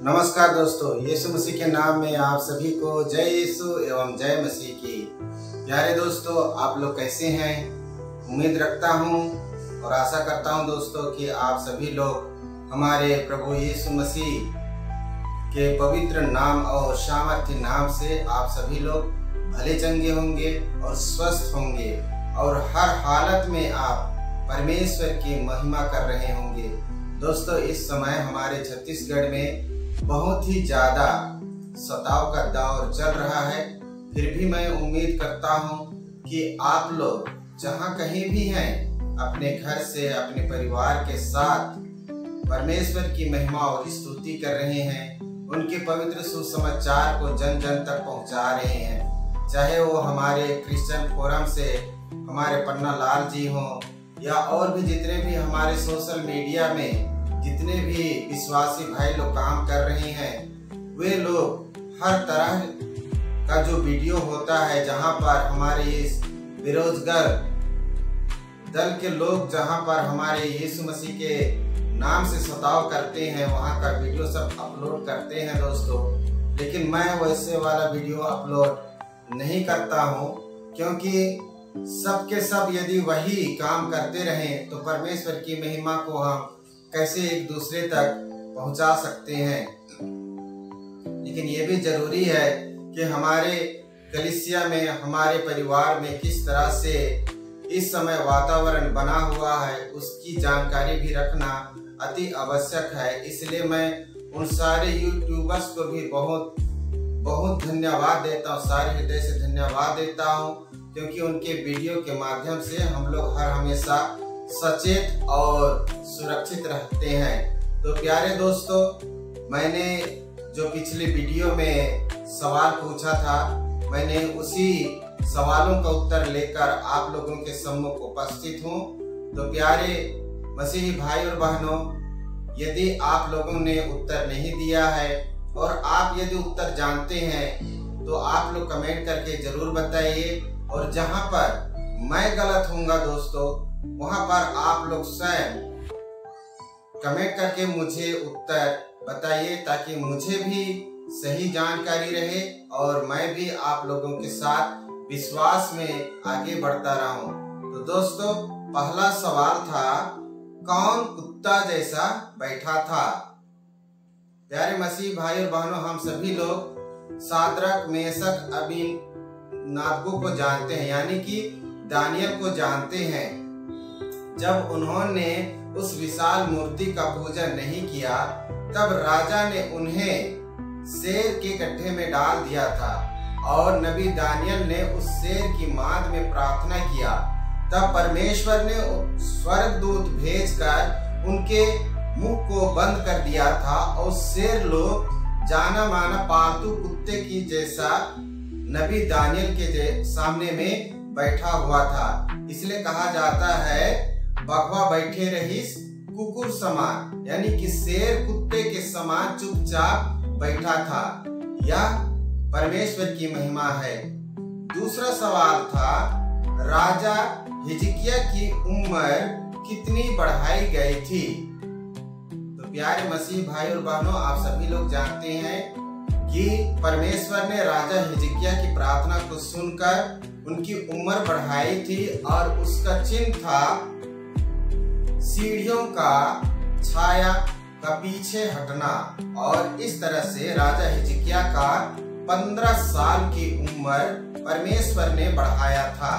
नमस्कार दोस्तों, यीशु मसीह के नाम में आप सभी को जय यीशु एवं जय मसीह की। प्यारे दोस्तों, आप लोग कैसे हैं? उम्मीद रखता हूं और आशा करता हूं दोस्तों कि आप सभी लोग हमारे प्रभु यीशु मसीह के पवित्र नाम और सामर्थ्य नाम से आप सभी लोग भले चंगे होंगे और स्वस्थ होंगे और हर हालत में आप परमेश्वर की महिमा कर रहे होंगे। दोस्तों, इस समय हमारे छत्तीसगढ़ में बहुत ही ज्यादा सताव का दौर चल रहा है। फिर भी मैं उम्मीद करता हूं कि आप लोग जहां कहीं भी हैं, अपने घर से अपने परिवार के साथ परमेश्वर की महिमा और स्तुति कर रहे हैं, उनके पवित्र सुसमाचार को जन जन तक पहुंचा रहे हैं। चाहे वो हमारे क्रिश्चियन फोरम से हमारे पन्ना लाल जी हों या और भी जितने भी हमारे सोशल मीडिया में जितने भी विश्वासी भाई लोग काम कर रहे हैं, वे लोग हर तरह का जो वीडियो होता है जहां पर हमारे इस बेरोजगार दल के लोग जहां पर हमारे यीशु मसीह के नाम से सताव करते हैं, वहां का वीडियो सब अपलोड करते हैं दोस्तों। लेकिन मैं वैसे वाला वीडियो अपलोड नहीं करता हूं, क्योंकि सबके सब यदि वही काम करते रहें तो परमेश्वर की महिमा को हम कैसे एक दूसरे तक पहुंचा सकते हैं। लेकिन ये भी जरूरी है कि हमारे कलीसिया में, हमारे परिवार में किस तरह से इस समय वातावरण बना हुआ है, उसकी जानकारी भी रखना अति आवश्यक है। इसलिए मैं उन सारे यूट्यूबर्स को भी बहुत बहुत धन्यवाद देता हूँ, सारे हृदय से धन्यवाद देता हूँ, क्योंकि उनके वीडियो के माध्यम से हम लोग हर हमेशा सचेत और सुरक्षित रहते हैं। तो प्यारे दोस्तों, मैंने जो पिछले वीडियो में सवाल पूछा था, मैंने उसी सवालों का उत्तर लेकर आप लोगों के सम्मुख उपस्थित हूँ। तो प्यारे मसीही भाई और बहनों, यदि आप लोगों ने उत्तर नहीं दिया है और आप यदि उत्तर जानते हैं तो आप लोग कमेंट करके जरूर बताइए। और जहां पर मैं गलत होऊंगा दोस्तों, वहां पर आप लोग स्वयं कमेंट करके मुझे उत्तर बताइए, ताकि मुझे भी सही जानकारी रहे और मैं भी आप लोगों के साथ विश्वास में आगे बढ़ता रहूं। तो दोस्तों, पहला सवाल था, कौन कुत्ता जैसा बैठा था? प्यारे मसीह भाई और बहनों, हम सभी लोग शाद्रक, मेशक, अबेदनगो को जानते हैं, यानी कि दानियल को जानते हैं। जब उन्होंने उस विशाल मूर्ति का पूजन नहीं किया, तब राजा ने उन्हें शेर के गड्ढे में डाल दिया था और नबी दानियल ने उस शेर की मांद में प्रार्थना किया। तब परमेश्वर ने स्वर्गदूत भेजकर उनके मुंह को बंद कर दिया था और शेर लोग जाना माना पालतू कुत्ते की जैसा नबी दानियल के सामने में बैठा हुआ था। इसलिए कहा जाता है, बघवा बैठे रहीस कुकुर समान, यानी कि शेर कुत्ते के समान चुपचाप बैठा था। यह परमेश्वर की महिमा है। दूसरा सवाल था, राजा हिजकिय्याह की उम्र कितनी बढ़ाई गई थी? तो प्यारे मसीह भाई और बहनों, आप सभी लोग जानते हैं कि परमेश्वर ने राजा हिजकिय्याह की प्रार्थना को सुनकर उनकी उम्र बढ़ाई थी और उसका चिन्ह था सीढ़ियों का छाया का पीछे हटना। और इस तरह से राजा हिजकिय्याह का 15 साल की उम्र परमेश्वर ने बढ़ाया था।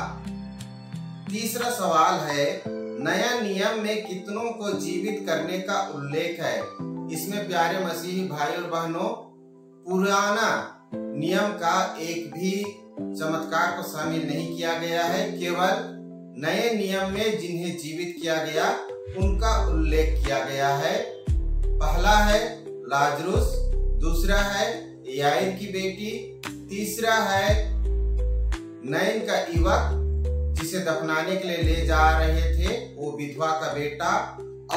तीसरा सवाल है, नया नियम में कितनों को जीवित करने का उल्लेख है? इसमें प्यारे मसीही भाई और बहनों, पुराना नियम का एक भी चमत्कार को शामिल नहीं किया गया है। केवल नए नियम में जिन्हें जीवित किया गया उनका उल्लेख किया गया है। पहला है लाजरुस, दूसरा है याईर की बेटी, तीसरा है नैन का युवक जिसे दफनाने के लिए ले जा रहे थे, वो विधवा का बेटा,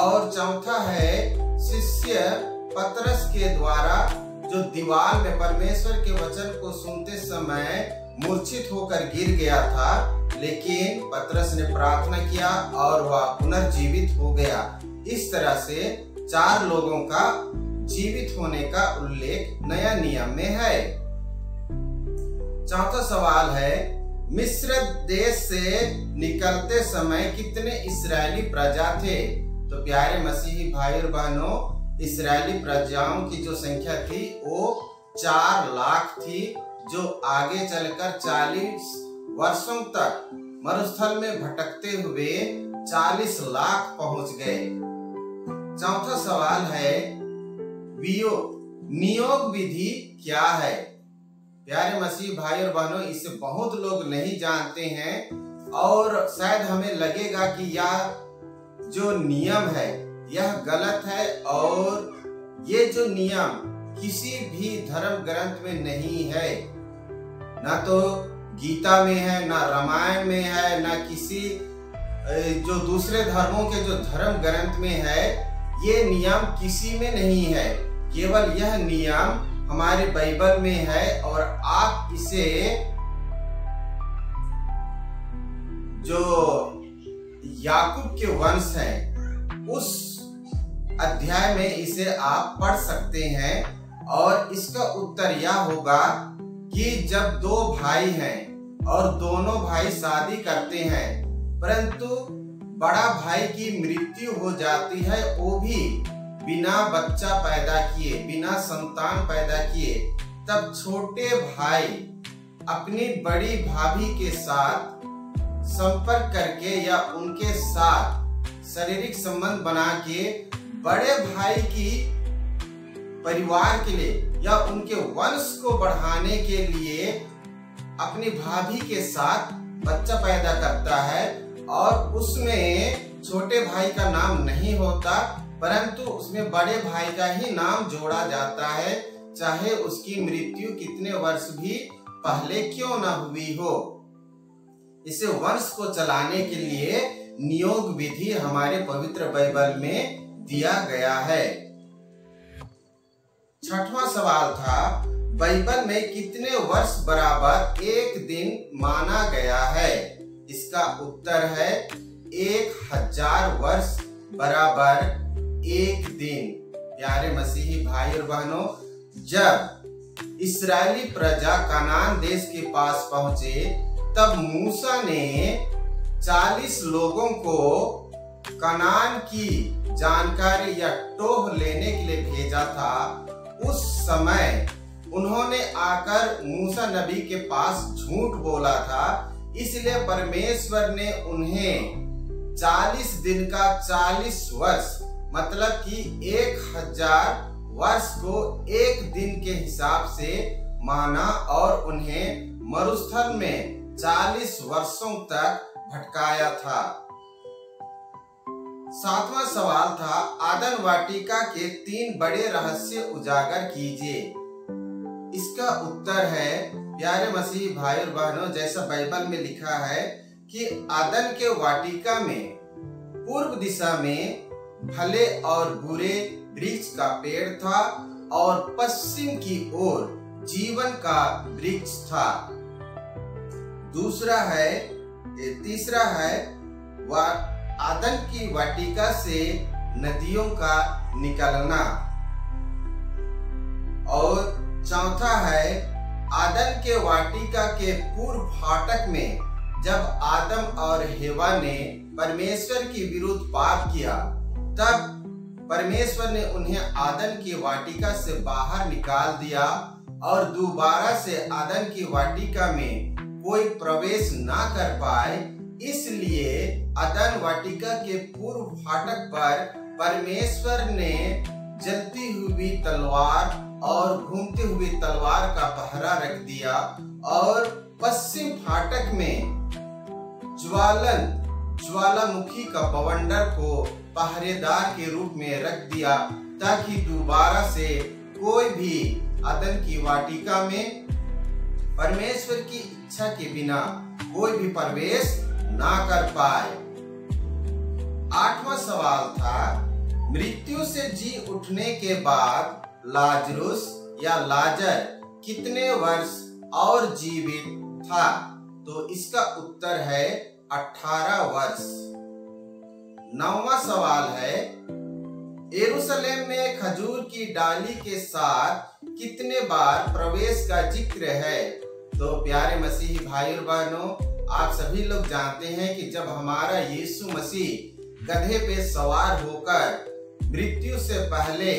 और चौथा है शिष्य पतरस के द्वारा जो दीवार में परमेश्वर के वचन को सुनते समय मूर्छित होकर गिर गया था, लेकिन पतरस ने प्रार्थना किया और वह पुनर्जीवित हो गया। इस तरह से 4 लोगों का जीवित होने का उल्लेख नया नियम में है। चौथा सवाल है, मिस्र देश से निकलते समय कितने इस्राएली प्रजा थे? तो प्यारे मसीही भाई और बहनों, इस्राएली प्रजाओं की जो संख्या थी वो 4 लाख थी, जो आगे चलकर 40 वर्षों तक मरुस्थल में भटकते हुए 40 लाख पहुंच गए। चौथा सवाल है, नियोग विधि क्या है? प्यारे मसीह भाई और बहनों, इसे बहुत लोग नहीं जानते हैं और शायद हमें लगेगा कि यह जो नियम है यह गलत है और ये जो नियम किसी भी धर्म ग्रंथ में नहीं है, ना तो गीता में है, ना रामायण में है, ना किसी जो दूसरे धर्मों के जो धर्म ग्रंथ में है। ये नियम किसी में नहीं है, केवल यह नियम हमारे बाइबल में है और आप इसे जो याकूब के वंश है उस अध्याय में इसे आप पढ़ सकते हैं और इसका उत्तर यह होगा कि जब 2 भाई हैं और दोनों भाई शादी करते हैं परंतु बड़ा भाई की मृत्यु हो जाती है, वो भी बिना बच्चा पैदा किए, बिना संतान पैदा किए, तब छोटे भाई अपनी बड़ी भाभी के साथ संपर्क करके या उनके साथ शारीरिक संबंध बना के बड़े भाई की परिवार के लिए या उनके वंश को बढ़ाने के लिए अपनी भाभी के साथ बच्चा पैदा करता है और उसमें छोटे भाई का नाम नहीं होता परंतु उसमें बड़े भाई का ही नाम जोड़ा जाता है, चाहे उसकी मृत्यु कितने वर्ष भी पहले क्यों न हुई हो। इसे वंश को चलाने के लिए नियोग विधि हमारे पवित्र बाइबल में दिया गया है। छठवां सवाल था, बाइबल में कितने वर्ष बराबर एक दिन माना गया है? इसका उत्तर है 1000 वर्ष बराबर एक दिन। प्यारे मसीही भाई और बहनों, जब इस्राएली प्रजा कनान देश के पास पहुंचे तब मूसा ने 40 लोगों को कनान की जानकारी या टोह लेने के लिए भेजा था। उस समय उन्होंने आकर मूसा नबी के पास झूठ बोला था, इसलिए परमेश्वर ने उन्हें 40 दिन का 40 वर्ष मतलब कि 1000 वर्ष को एक दिन के हिसाब से माना और उन्हें मरुस्थल में 40 वर्षों तक भटकाया था। 7वां सवाल था, आदन वाटिका के 3 बड़े रहस्य उजागर कीजिए। इसका उत्तर है, प्यारे मसीह भाई और बहनों, जैसा बाइबल में लिखा है कि आदन के वाटिका में पूर्व दिशा में भले और बुरे वृक्ष का पेड़ था और पश्चिम की ओर जीवन का वृक्ष था। तीसरा है आदन की वाटिका से नदियों का निकलना। और चौथा है, आदन के वाटिका के पूर्व फाटक में जब आदम और हेवा ने परमेश्वर के विरुद्ध पाप किया तब परमेश्वर ने उन्हें आदन की वाटिका से बाहर निकाल दिया और दोबारा से आदन की वाटिका में कोई प्रवेश ना कर पाए। इसलिए आदन वाटिका के पूर्व फाटक पर परमेश्वर ने जलती हुई तलवार और घूमती हुई तलवार का पहरा रख दिया और पश्चिम फाटक में ज्वालामुखी का बवंडर को पहरेदार के रूप में रख दिया ताकि दोबारा से कोई भी आदन की वाटिका में परमेश्वर की इच्छा के बिना कोई भी प्रवेश ना कर पाए। 8वां सवाल था, मृत्यु से जी उठने के बाद लाजरुस या लाजर कितने वर्ष और जीवित था? तो इसका उत्तर है 18 वर्ष। 9वां सवाल है, यरूशलेम में खजूर की डाली के साथ कितने बार प्रवेश का जिक्र है? तो प्यारे मसीही भाई और बहनों, आप सभी लोग जानते हैं कि जब हमारा यीशु मसीह गधे पे सवार होकर मृत्यु से पहले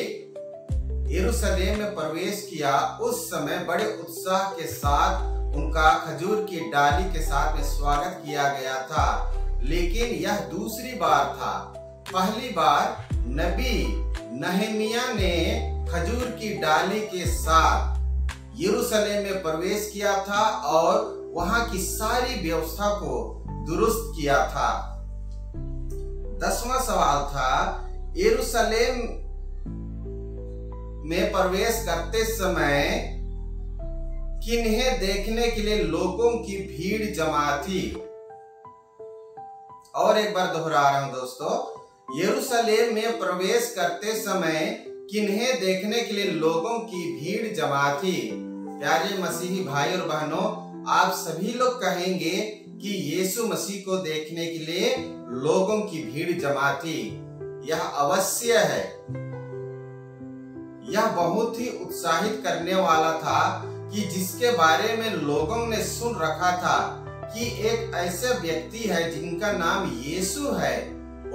यरूशलेम में प्रवेश किया, उस समय बड़े उत्साह के साथ उनका खजूर की डाली के साथ में स्वागत किया गया था। लेकिन यह दूसरी बार था। पहली बार नबी नहमिया ने खजूर की डाली के साथ यरूशलेम में प्रवेश किया था और वहां की सारी व्यवस्था को दुरुस्त किया था। 10वां सवाल था, यरूशलेम में प्रवेश करते समय किन्हें देखने के लिए लोगों की भीड़ जमा थी? और एक बार दोहरा रहा हूं दोस्तों, यरूशलेम में प्रवेश करते समय किन्हें देखने के लिए लोगों की भीड़ जमा थी? प्यारे मसीही भाई और बहनों, आप सभी लोग कहेंगे कि यीशु मसीह को देखने के लिए लोगों की भीड़ जमा थी। यह अवश्य है। यह बहुत ही उत्साहित करने वाला था कि जिसके बारे में लोगों ने सुन रखा था कि एक ऐसे व्यक्ति है जिनका नाम यीशु है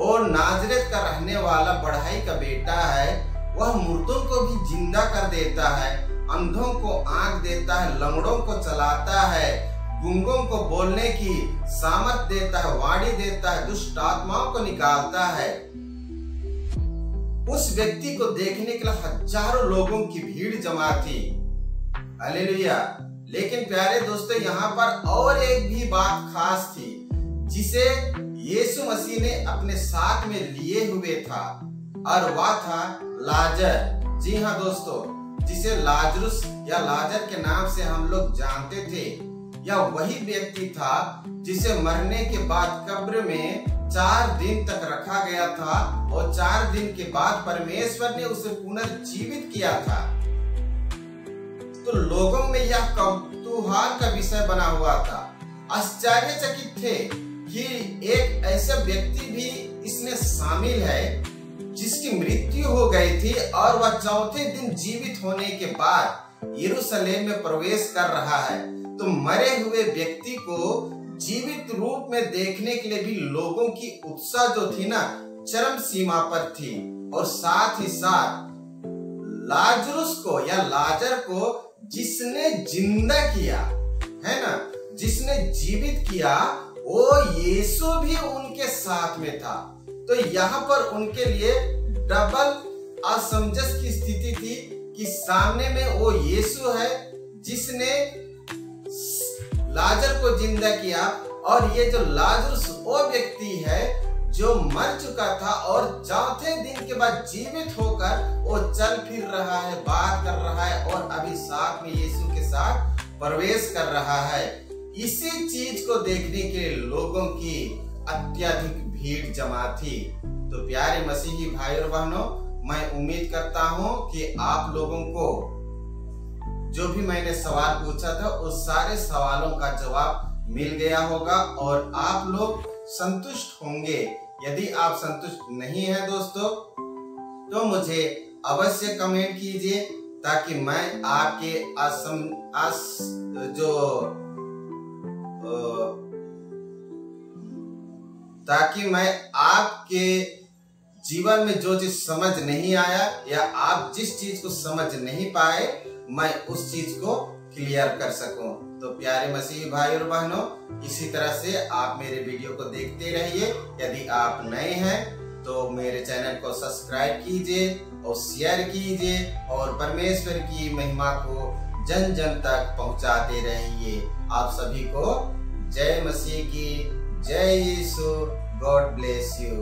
और नाजरेत का रहने वाला बढ़ई का बेटा है। वह मुर्दों को भी जिंदा कर देता है, अंधों को आंख देता है, लंगड़ों को चलाता है, गूंगों को बोलने की सामर्थ देता है, वाणी देता है, दुष्ट आत्माओं को निकालता है। उस व्यक्ति को देखने के लिए हजारों लोगों की भीड़ जमा थी। हालेलुया। लेकिन प्यारे दोस्तों, यहाँ पर और एक भी बात खास थी जिसे यीशु मसीह ने अपने साथ में लिए हुए था, और वह था लाजर। जी हाँ दोस्तों, जिसे लाजरुस या लाजर के नाम से हम लोग जानते थे। यह वही व्यक्ति था जिसे मरने के बाद कब्र में 4 दिन तक रखा गया था और 4 दिन के बाद परमेश्वर ने उसे पुनर्जीवित किया था। तो लोगों में यह कौतूहल का विषय बना हुआ था। आश्चर्यचकित थे कि एक ऐसा व्यक्ति भी इसमें शामिल है जिसकी मृत्यु हो गई थी और वह चौथे दिन जीवित होने के बाद यरूशलेम में प्रवेश कर रहा है। तो मरे हुए व्यक्ति को जीवित रूप में देखने के लिए भी लोगों की उत्साह जो थी ना, चरम सीमा पर थी। और साथ ही साथ लाजरुस को या लाजर को जिसने जिंदा किया है ना, जिसने जीवित किया, वो यीशु भी उनके साथ में था। तो यहाँ पर उनके लिए डबल असमंजस की स्थिति थी कि सामने में वो यीशु है जिसने लाजर को जिंदा किया, और ये जो लाजरुस वो व्यक्ति है जो मर चुका था और चौथे दिन के बाद जीवित होकर वो चल फिर रहा है, बात कर रहा है और अभी साथ में यीशु के साथ प्रवेश कर रहा है। इसी चीज को देखने के लिए लोगों की अत्यधिक भीड़ जमा थी। तो प्यारे मसीही भाई और बहनों, मैं उम्मीद करता हूं कि आप लोगों को जो भी मैंने सवाल पूछा था उस सारे सवालों का जवाब मिल गया होगा और आप लोग संतुष्ट होंगे। यदि आप संतुष्ट नहीं हैं दोस्तों, तो मुझे अवश्य कमेंट कीजिए ताकि मैं आपके ताकि मैं आपके जीवन में जो चीज समझ नहीं आया या आप जिस चीज को समझ नहीं पाए, मैं उस चीज को क्लियर कर सकूं। तो प्यारे मसीही भाई और बहनों, इसी तरह से आप मेरे वीडियो को देखते रहिए। यदि आप नए हैं तो मेरे चैनल को सब्सक्राइब कीजिए और शेयर कीजिए और परमेश्वर की महिमा को जन जन तक पहुंचाते रहिए। आप सभी को जय मसीह की, जय यीशु। God bless you.